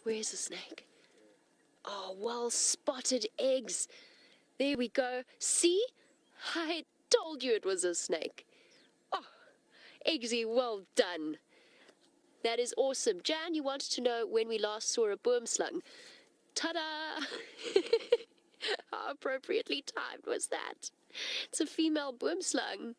Where's the snake? Oh, well spotted eggs. There we go. See? I told you it was a snake. Oh, Eggsy, well done. That is awesome. Jan, you wanted to know when we last saw a boomslang. Ta-da! How appropriately timed was that? It's a female boomslang.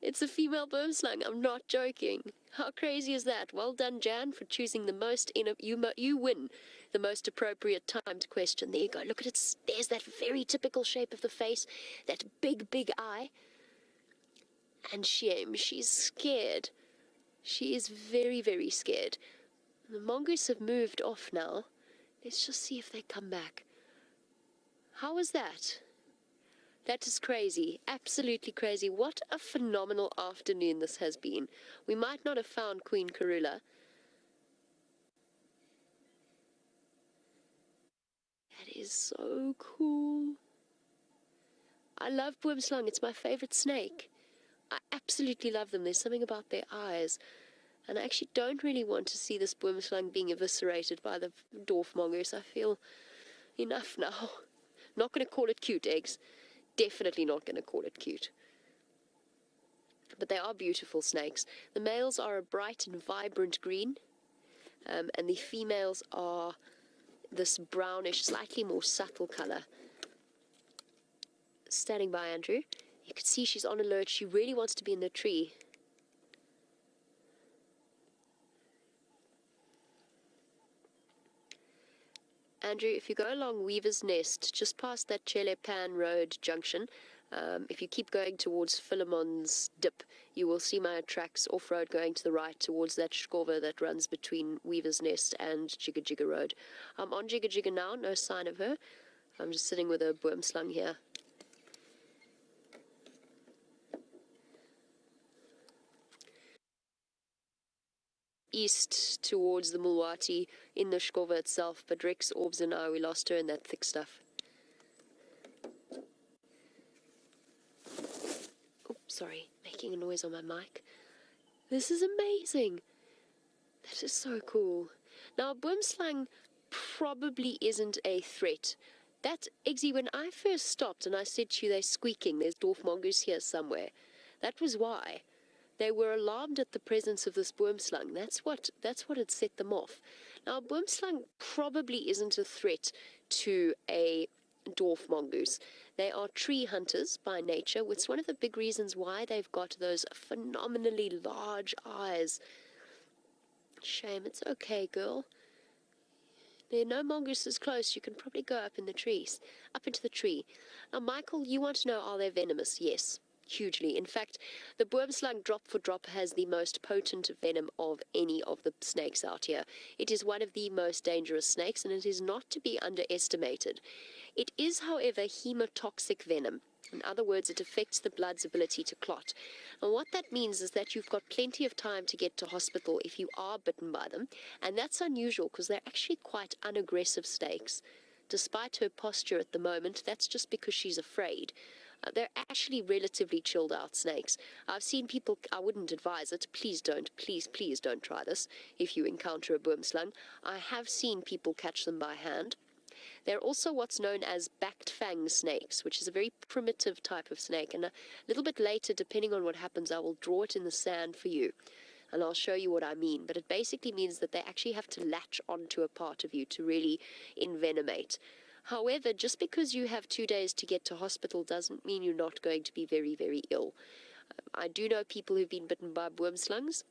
It's a female boomslang. I'm not joking. How crazy is that? Well done, Jan, for choosing the most. You win the most appropriate timed question. There you go. Look at it. There's that very typical shape of the face, that big, big eye. And shame, she's scared. She is very, very scared. The mongoose have moved off now. Let's just see if they come back. How was that? That is crazy. Absolutely crazy. What a phenomenal afternoon this has been. We might not have found Queen Karula. That is so cool. I love boomslang. It's my favorite snake. I absolutely love them. There's something about their eyes. And I actually don't really want to see this boomslang being eviscerated by the dwarf mongoose. I feel enough now. Not going to call it cute, eggs. Definitely not going to call it cute. But they are beautiful snakes. The males are a bright and vibrant green. And the females are this brownish, slightly more subtle color. Standing by, Andrew. You can see she's on alert. She really wants to be in the tree. Andrew, if you go along Weaver's Nest, just past that Chelepan Road junction, if you keep going towards Philemon's Dip, you will see my tracks off-road going to the right towards that skova that runs between Weaver's Nest and Jigga Jigga Road. I'm on Jigga Jigga now, no sign of her. I'm just sitting with a boomslang here. East towards the Mulwati in the skova itself, but Rex, Orbs and I, we lost her in that thick stuff. Oops, sorry, making a noise on my mic. This is amazing. That is so cool. Now, boomslang probably isn't a threat. That, Eggsy, when I first stopped and I said to you they're squeaking, there's dwarf mongoose here somewhere, that was why. They were alarmed at the presence of this boomslang. That's what had set them off. Now, boomslang probably isn't a threat to a dwarf mongoose. They are tree hunters by nature, which is one of the big reasons why they've got those phenomenally large eyes. Shame. It's okay, girl. There are no mongooses close. You can probably go up in the trees, up into the tree. Now, Michael, you want to know, are they venomous? Yes. Hugely. In fact, the boomslang drop for drop has the most potent venom of any of the snakes out here. It is one of the most dangerous snakes, and it is not to be underestimated. It is, however, hemotoxic venom. In other words, it affects the blood's ability to clot. And what that means is that you've got plenty of time to get to hospital if you are bitten by them, and that's unusual because they're actually quite unaggressive snakes. Despite her posture at the moment, that's just because she's afraid. They're actually relatively chilled out snakes. I've seen people, I wouldn't advise it, please don't try this if you encounter a boomslang. I have seen people catch them by hand. They're also what's known as backed fang snakes, which is a very primitive type of snake, and a little bit later, depending on what happens, I will draw it in the sand for you. And I'll show you what I mean, but it basically means that they actually have to latch onto a part of you to really envenomate. However, just because you have 2 days to get to hospital doesn't mean you're not going to be very, very ill. I do know people who've been bitten by boomslangs.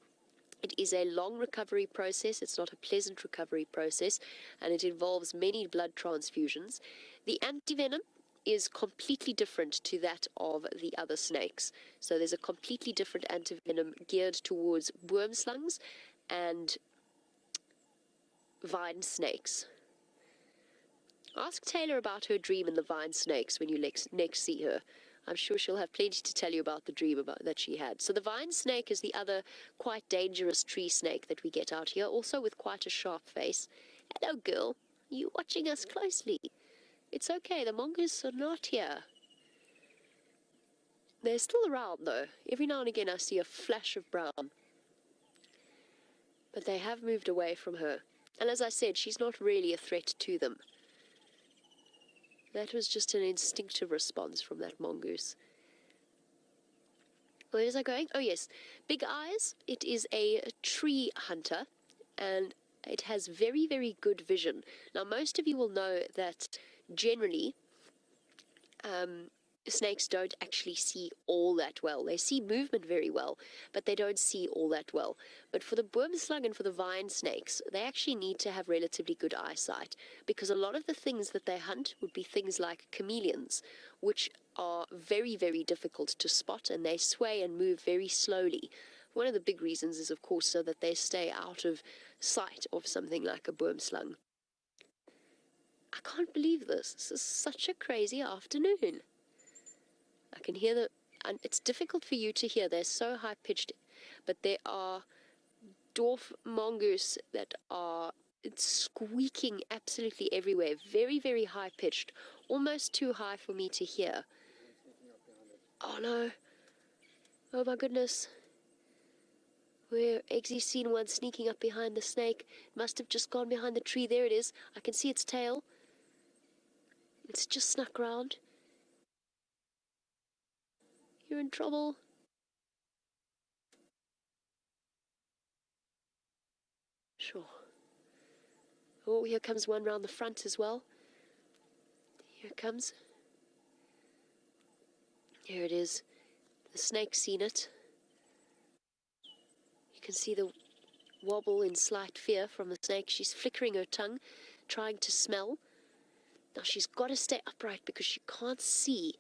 It is a long recovery process. It's not a pleasant recovery process, and it involves many blood transfusions. The antivenom is completely different to that of the other snakes. So there's a completely different antivenom geared towards boomslangs and vine snakes. Ask Taylor about her dream in the vine snakes when you next see her. I'm sure she'll have plenty to tell you about the dream that she had. So the vine snake is the other quite dangerous tree snake that we get out here, also with quite a sharp face. Hello, girl. Are you watching us closely? It's okay. The mongoose are not here. They're still around, though. Every now and again I see a flash of brown. But they have moved away from her. And as I said, she's not really a threat to them. That was just an instinctive response from that mongoose. Where is I going? Oh, yes. Big Eyes. It is a tree hunter, and it has very, very good vision. Now, most of you will know that generally, snakes don't actually see all that well. They see movement very well, but they don't see all that well. But for the boomslang and for the vine snakes, they actually need to have relatively good eyesight, because a lot of the things that they hunt would be things like chameleons, which are very, very difficult to spot, and they sway and move very slowly. One of the big reasons is, of course, so that they stay out of sight of something like a boomslang. I can't believe this. This is such a crazy afternoon. I can hear and it's difficult for you to hear. They're so high-pitched, but there are dwarf mongoose that are squeaking absolutely everywhere. Very, very high-pitched, almost too high for me to hear. Oh, no. Oh, my goodness. Where Eggsy's seen one sneaking up behind the snake. Must have just gone behind the tree. There it is. I can see its tail. It's just snuck round. You're in trouble. Sure. Oh, here comes one round the front as well. Here it comes. Here it is. The snake's seen it. You can see the wobble in slight fear from the snake. She's flickering her tongue, trying to smell. Now she's got to stay upright because she can't see.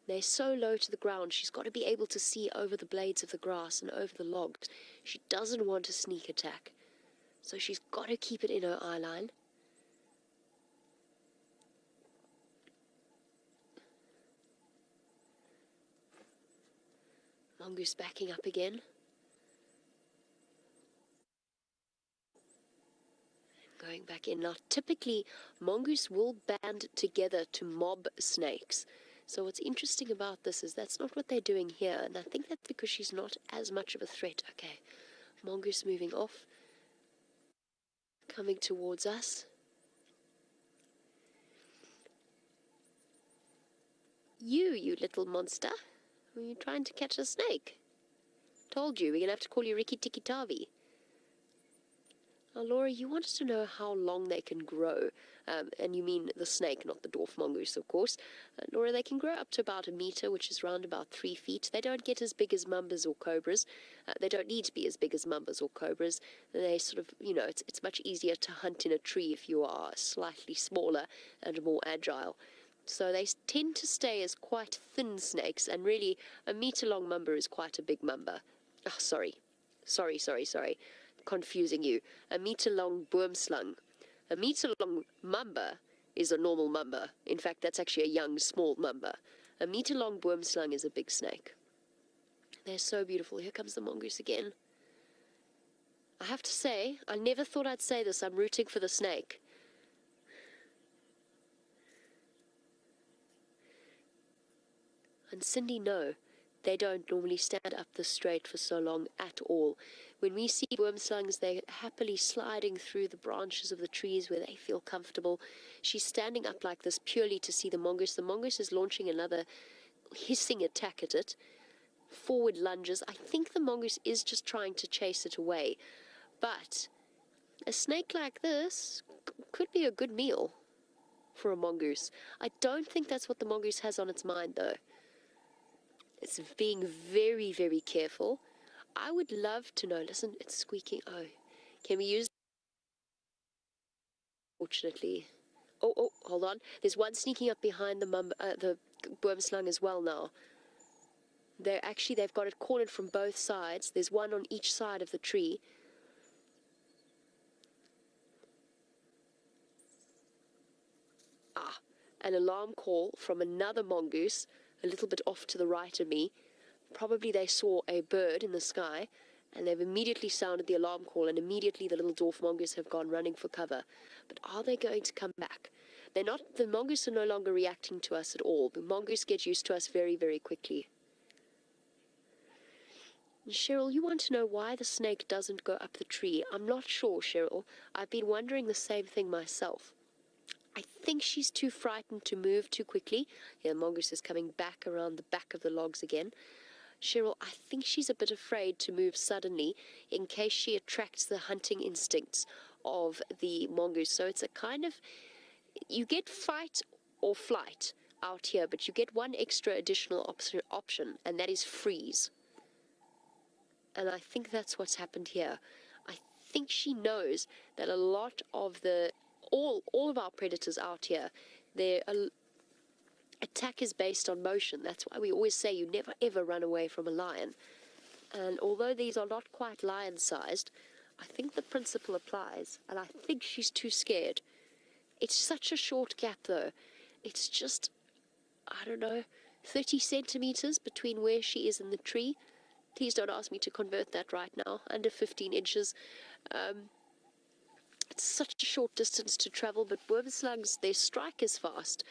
They're so low to the ground. She's got to be able to see over the blades of the grass and over the logs. She doesn't want a sneak attack, so she's got to keep it in her eye line. Mongoose backing up again. Going back in. Now, typically, mongoose will band together to mob snakes. So what's interesting about this is that's not what they're doing here, and I think that's because she's not as much of a threat. Okay, mongoose moving off, coming towards us. You little monster. Are you trying to catch a snake? Told you, we're going to have to call you Rikki Tikki Tavi. Now, Laura, you wanted to know how long they can grow, and you mean the snake, not the dwarf mongoose, of course. Laura, they can grow up to about 1 meter, which is around about 3 feet. They don't get as big as mambas or cobras. They don't need to be as big as mambas or cobras. They sort of, you know, it's much easier to hunt in a tree if you are slightly smaller and more agile. So they tend to stay as quite thin snakes, and really 1 meter long mamba is quite a big mamba. Oh, sorry. Confusing you. 1 meter long boomslang. 1 meter long mamba is a normal mamba. In fact, that's actually a young, small mamba. 1 meter long boomslang is a big snake. They're so beautiful. Here comes the mongoose again. I have to say, I never thought I'd say this, I'm rooting for the snake. And Cindy, no, they don't normally stand up this straight for so long at all. When we see boomslangs, they're happily sliding through the branches of the trees where they feel comfortable. She's standing up like this purely to see the mongoose. The mongoose is launching another hissing attack at it. Forward lunges. I think the mongoose is just trying to chase it away. But a snake like this could be a good meal for a mongoose. I don't think that's what the mongoose has on its mind, though. It's being very, very careful. I would love to know. Listen, it's squeaking. Oh, can we use... Fortunately. Oh, hold on. There's one sneaking up behind the boomslang as well now. They've got it cornered from both sides. There's one on each side of the tree. An alarm call from another mongoose a little bit off to the right of me. Probably they saw a bird in the sky, and they've immediately sounded the alarm call, and immediately the little dwarf mongoose have gone running for cover. But are they going to come back? They're not. The mongoose are no longer reacting to us at all. The mongoose get used to us very, very quickly. Cheryl, you want to know why the snake doesn't go up the tree? I'm not sure, Cheryl. I've been wondering the same thing myself. I think she's too frightened to move too quickly. Yeah, Mongoose is coming back around the back of the logs again. Cheryl, I think she's a bit afraid to move suddenly in case she attracts the hunting instincts of the mongoose. So it's a kind of, you get fight or flight out here, but you get one extra additional option, and that is freeze. And I think that's what's happened here. I think she knows that a lot of all of our predators out here, their attack is based on motion. That's why we always say you never ever run away from a lion. And although these are not quite lion-sized, I think the principle applies, and I think she's too scared. It's such a short gap, though. It's just, I don't know, 30 centimeters between where she is and the tree. Please don't ask me to convert that right now. Under 15 inches. It's such a short distance to travel, but boomslangs, their strike is fast,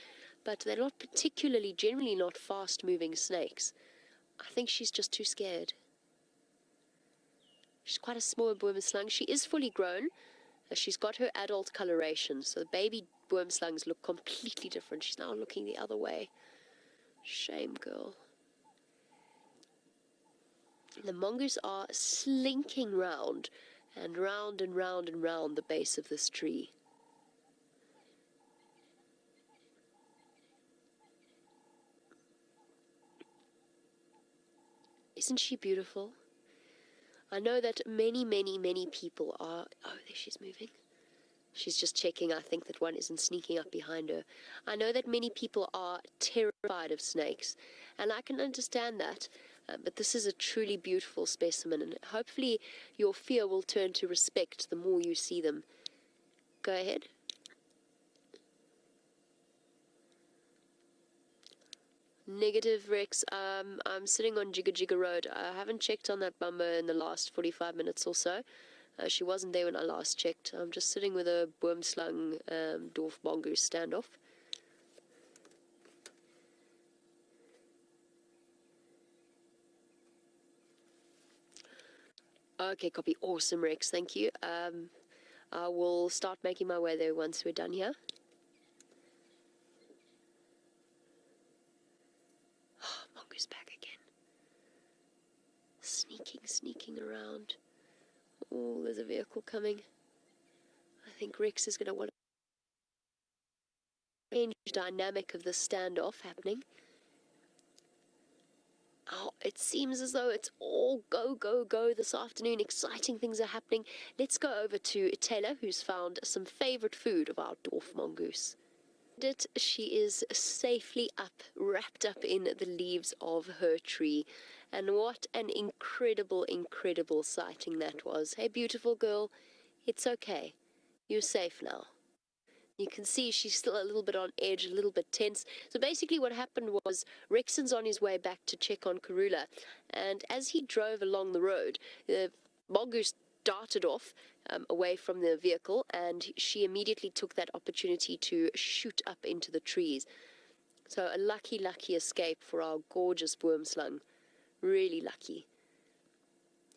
but they're not particularly, generally not fast-moving snakes. I think she's just too scared. She's quite a small boomslang. She is fully grown. She's got her adult coloration, so the baby boomslangs look completely different. She's now looking the other way. Shame, girl. The mongoose are slinking round and round and round and round the base of this tree. Isn't she beautiful? I know that many, many, many people are... Oh, there she's moving. She's just checking, I think, that one isn't sneaking up behind her. I know that many people are terrified of snakes, and I can understand that, but this is a truly beautiful specimen, and hopefully your fear will turn to respect the more you see them. Go ahead. Negative, Rex. I'm sitting on Jigga Jigga Road. I haven't checked on that bummer in the last 45 minutes or so. She wasn't there when I last checked. I'm just sitting with a Boomslang Dwarf Mongoose Standoff. Okay, copy. Awesome, Rex. Thank you. I will start making my way there once we're done here. Oh, Mongoose back again. Sneaking around. Oh, there's a vehicle coming. I think Rex is going to want to change the dynamic of the standoff happening. Oh, it seems as though it's all go, go, go this afternoon. Exciting things are happening. Let's go over to Taylor, who's found some favorite food of our dwarf mongoose. She is safely up, wrapped up in the leaves of her tree. And what an incredible, incredible sighting that was. Hey, beautiful girl, it's okay. You're safe now. You can see she's still a little bit on edge, a little bit tense. So basically what happened was Rexon's on his way back to check on Karula. And as he drove along the road, the mongoose darted off away from the vehicle, and she immediately took that opportunity to shoot up into the trees. So a lucky, lucky escape for our gorgeous boomslang. Really lucky.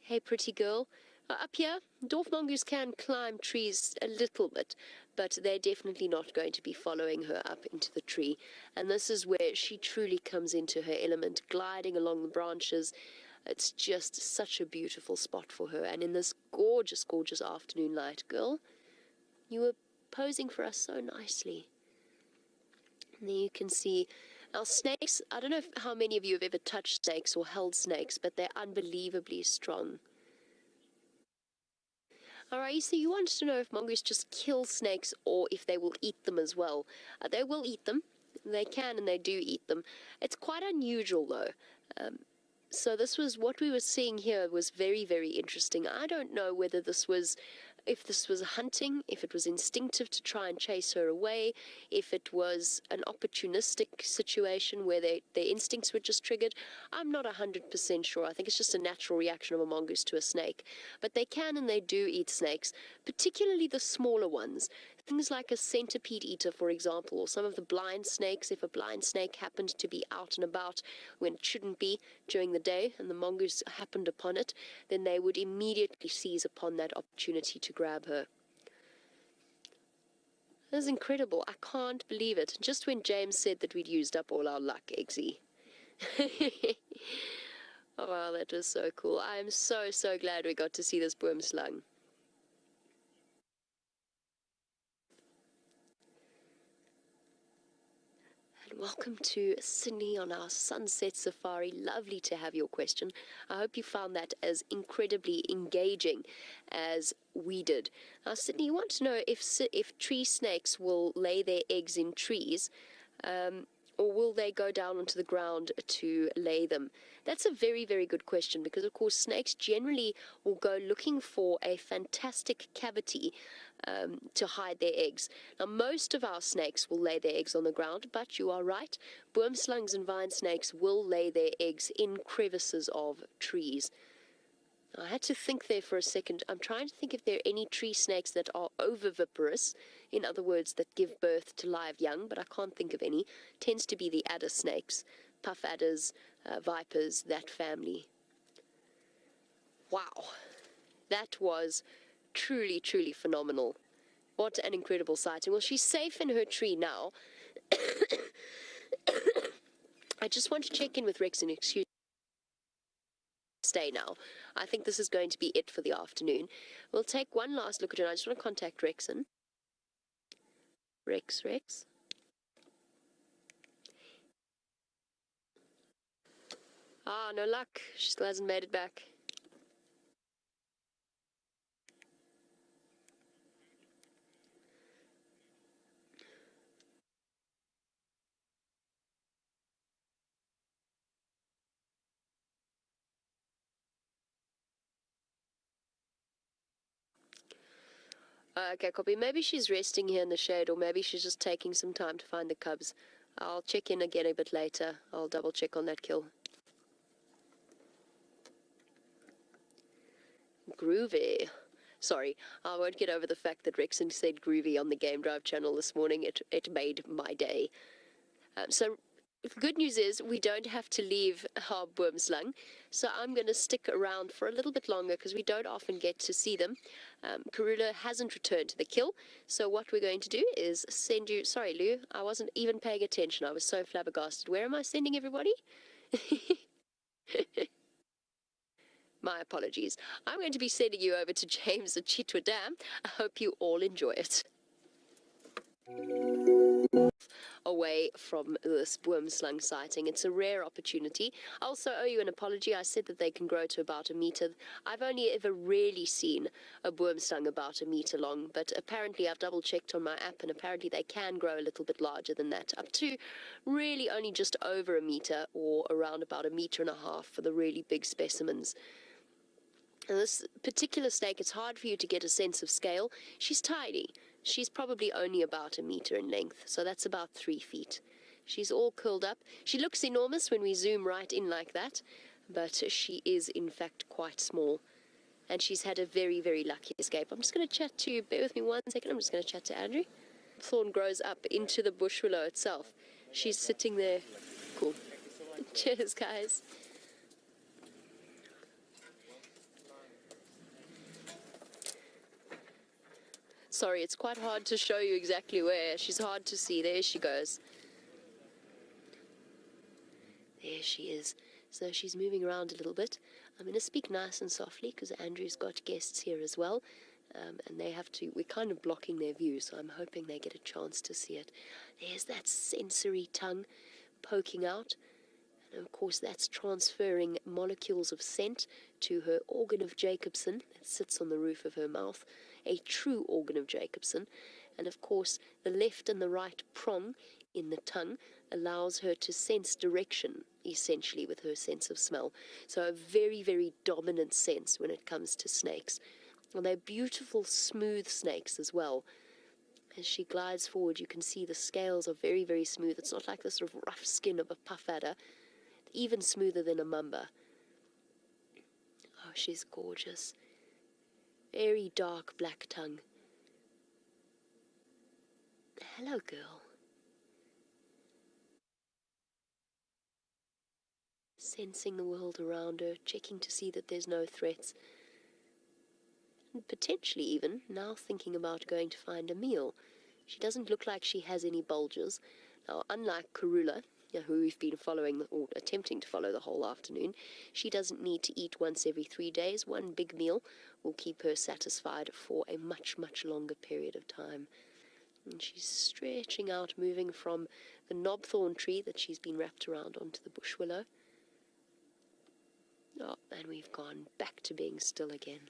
Hey, pretty girl. Up here, dwarf mongoose can climb trees a little bit, but they're definitely not going to be following her up into the tree. And this is where she truly comes into her element, gliding along the branches. It's just such a beautiful spot for her. And in this gorgeous, gorgeous afternoon light, girl, you were posing for us so nicely. And there you can see our snakes. I don't know how many of you have ever touched snakes or held snakes, but they're unbelievably strong. Alright, so you wanted to know if mongoose just kill snakes or if they will eat them as well. They will eat them. They can and they do eat them. It's quite unusual though. So this was what we were seeing here was very, very interesting. I don't know whether this was if this was hunting, if it was instinctive to try and chase her away, if it was an opportunistic situation where their instincts were just triggered. I'm not 100% sure. I think it's just a natural reaction of a mongoose to a snake. But they can and they do eat snakes, particularly the smaller ones. Things like a centipede eater, for example, or some of the blind snakes. If a blind snake happened to be out and about when it shouldn't be during the day and the mongoose happened upon it, then they would immediately seize upon that opportunity to grab her. That's incredible. I can't believe it. Just when James said that we'd used up all our luck, Eggsy. Oh, wow, that was so cool. I'm so glad we got to see this boomslang. Welcome to Sydney on our sunset safari. Lovely to have your question. I hope you found that as incredibly engaging as we did. Now, Sydney, you want to know if tree snakes will lay their eggs in trees, or will they go down onto the ground to lay them? That's a very, very good question, because, of course, snakes generally will go looking for a fantastic cavity to hide their eggs. Now, most of our snakes will lay their eggs on the ground, but you are right. Boomslangs and vine snakes will lay their eggs in crevices of trees. I had to think there for a second. I'm trying to think if there are any tree snakes that are oviviparous, in other words, that give birth to live young, but I can't think of any. Tends to be the adder snakes, puff adders, vipers, that family. Wow, that was truly, truly phenomenal. What an incredible sighting. Well, she's safe in her tree now. I just want to check in with Rex and excuse stay now. I think this is going to be it for the afternoon. We'll take one last look at her. I just want to contact Rexon. Rex. Ah, no luck. She still hasn't made it back. Okay, copy. Maybe she's resting here in the shade, or maybe she's just taking some time to find the cubs. I'll check in again a bit later. I'll double check on that kill. Groovy. Sorry, I won't get over the fact that Rexon said groovy on the Game Drive channel this morning. It made my day. So the good news is we don't have to leave our boomslang, so I'm going to stick around for a little bit longer because we don't often get to see them. Karula hasn't returned to the kill, so what we're going to do is send you... Sorry, Lou, I wasn't even paying attention. I was so flabbergasted. Where am I sending everybody? My apologies. I'm going to be sending you over to James at Chitwa Dam. I hope you all enjoy it. Away from this boomslang sighting. It's a rare opportunity. I also owe you an apology. I said that they can grow to about 1 meter. I've only ever really seen a boomslang about 1 meter long, but apparently I've double checked on my app, and apparently they can grow a little bit larger than that, up to really only just over 1 meter, or around about 1.5 meters for the really big specimens. And this particular snake, it's hard for you to get a sense of scale. She's tiny. She's probably only about 1 meter in length, so that's about 3 feet. She's all curled up. She looks enormous when we zoom right in like that, but she is in fact quite small. And she's had a very, very lucky escape. I'm just going to chat to, bear with me 1 second, I'm just going to chat to Andrew. Thorn grows up into the bush willow itself. She's sitting there. Cool. Cheers, guys. Sorry, it's quite hard to show you exactly where. She's hard to see. There she goes. There she is. So she's moving around a little bit. I'm going to speak nice and softly because Andrew's got guests here as well. And they have to, we're kind of blocking their view, so I'm hoping they get a chance to see it. There's that sensory tongue poking out. And of course, that's transferring molecules of scent to her organ of Jacobson that sits on the roof of her mouth. A true organ of Jacobson. And of course, the left and the right prong in the tongue allows her to sense direction, essentially, with her sense of smell. So a very, very dominant sense when it comes to snakes. Well, they're beautiful, smooth snakes as well. As she glides forward, you can see the scales are very, very smooth. It's not like the sort of rough skin of a puff adder, even smoother than a mamba. Oh, she's gorgeous. Very dark black tongue. Hello, girl. Sensing the world around her, checking to see that there's no threats. And potentially even now thinking about going to find a meal. She doesn't look like she has any bulges. Now, unlike Karula, who we've been following or attempting to follow the whole afternoon, she doesn't need to eat once every 3 days. One big meal will keep her satisfied for a much, much longer period of time. And she's stretching out, moving from the knobthorn tree that she's been wrapped around onto the bush willow. Oh, and we've gone back to being still again.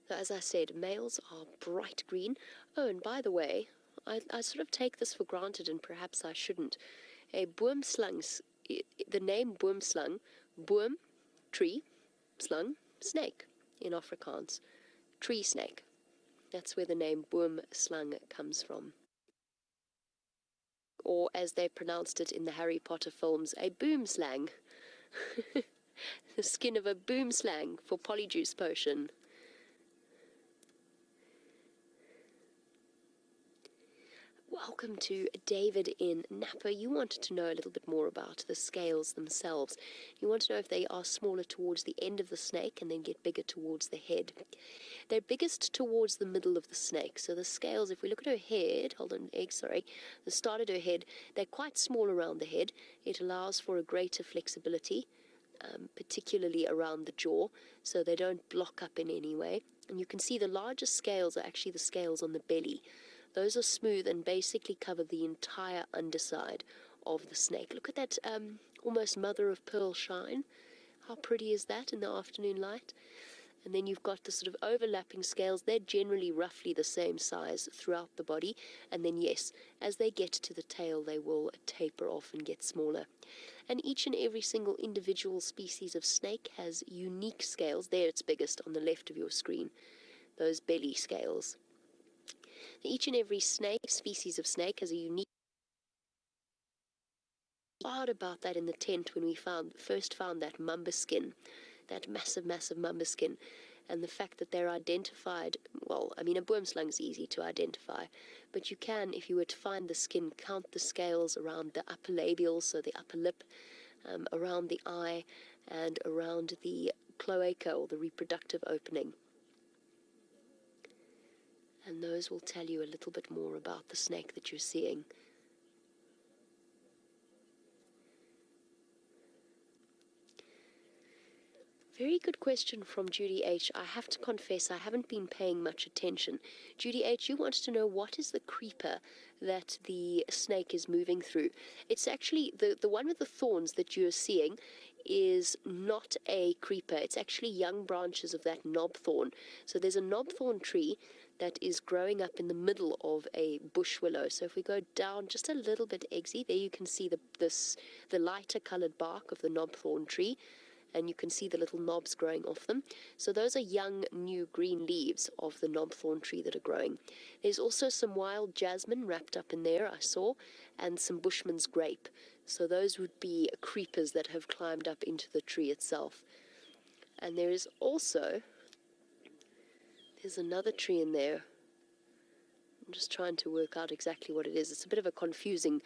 So as I said, males are bright green. Oh, and by the way, I sort of take this for granted, and perhaps I shouldn't. A boomslang, the name boomslang, boom, tree, slang, snake in Afrikaans. Tree snake. That's where the name boomslang comes from. Or, as they pronounced it in the Harry Potter films, a boomslang. The skin of a boomslang for polyjuice potion. Welcome to David in Napa. You wanted to know a little bit more about the scales themselves. You want to know if they are smaller towards the end of the snake and then get bigger towards the head. They're biggest towards the middle of the snake. So the scales, if we look at her head, the start of her head, they're quite small around the head. It allows for a greater flexibility, particularly around the jaw, so they don't block up in any way. And you can see the largest scales are actually the scales on the belly. Those are smooth and basically cover the entire underside of the snake. Look at that almost mother-of-pearl shine. How pretty is that in the afternoon light? And then you've got the sort of overlapping scales. They're generally roughly the same size throughout the body. And then, yes, as they get to the tail, they will taper off and get smaller. And each and every single individual species of snake has unique scales. There it's biggest on the left of your screen, those belly scales. Each and every species of snake has a unique part about that in the tent when we first found that mamba skin, that massive, massive mamba skin, and the fact that they're identified. Well, I mean, a boomslang's easy to identify, but you can, if you were to find the skin, count the scales around the upper labial, so the upper lip, around the eye, and around the cloaca, or the reproductive opening. And those will tell you a little bit more about the snake that you're seeing. Very good question from Judy H. I have to confess I haven't been paying much attention. Judy H., you wanted to know what is the creeper that the snake is moving through. It's actually the one with the thorns that you're seeing is not a creeper. It's actually young branches of that knobthorn. So there's a knobthorn tree that is growing up in the middle of a bush willow. So if we go down just a little bit, Eggsy, there you can see the lighter colored bark of the knobthorn tree, and you can see the little knobs growing off them. So those are young, new green leaves of the knobthorn tree that are growing. There's also some wild jasmine wrapped up in there, I saw, and some bushman's grape. So those would be creepers that have climbed up into the tree itself. And there is also, there's another tree in there. I'm just trying to work out exactly what it is. It's a bit of a confusing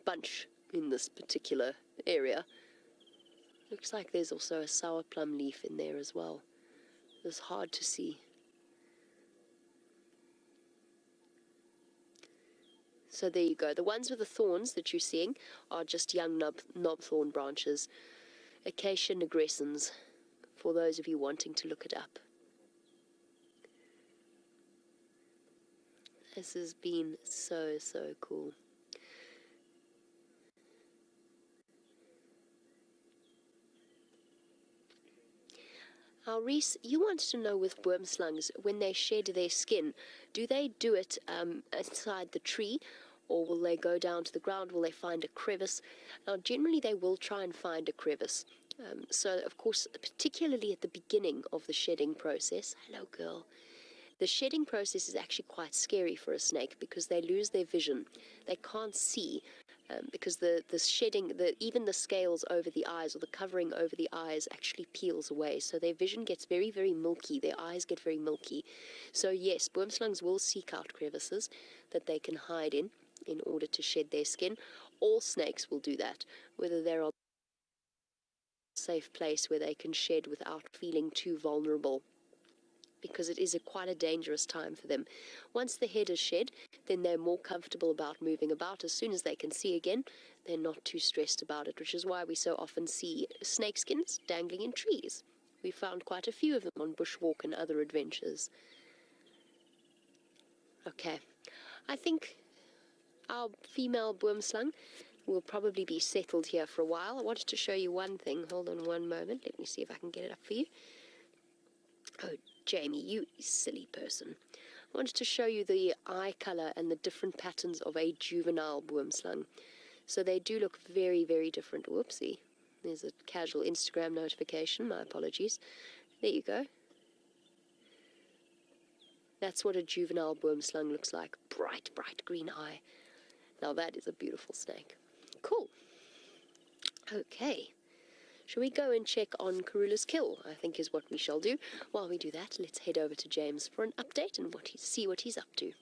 bunch in this particular area. Looks like there's also a sour plum leaf in there as well. It's hard to see. So there you go. The ones with the thorns that you're seeing are just young knobthorn branches. Acacia nigrescens, for those of you wanting to look it up. This has been so, so cool. Now, Reese, you wanted to know with boomslangs, when they shed their skin, do they do it inside the tree, or will they go down to the ground? Will they find a crevice? Now, generally they will try and find a crevice. So, of course, particularly at the beginning of the shedding process, hello girl, the shedding process is actually quite scary for a snake because they lose their vision. They can't see because the shedding, even the scales over the eyes or the covering over the eyes actually peels away. So their vision gets very, very milky. Their eyes get very milky. So yes, boomslangs will seek out crevices that they can hide in order to shed their skin. All snakes will do that, whether they're on a safe place where they can shed without feeling too vulnerable, because it is quite a dangerous time for them. Once the head is shed, then they're more comfortable about moving about. As soon as they can see again, they're not too stressed about it, which is why we so often see snakeskins dangling in trees. We found quite a few of them on bushwalk and other adventures. Okay, I think our female boomslang will probably be settled here for a while. I wanted to show you one thing. Hold on one moment. Let me see if I can get it up for you. Oh, Jamie, you silly person. I wanted to show you the eye color and the different patterns of a juvenile boomslang. So they do look very, very different. Whoopsie. There's a casual Instagram notification. My apologies. There you go. That's what a juvenile boomslang looks like. Bright, bright green eye. Now that is a beautiful snake. Cool. Okay. Shall we go and check on Karula's kill? I think is what we shall do. While we do that, let's head over to James for an update and see what he's up to.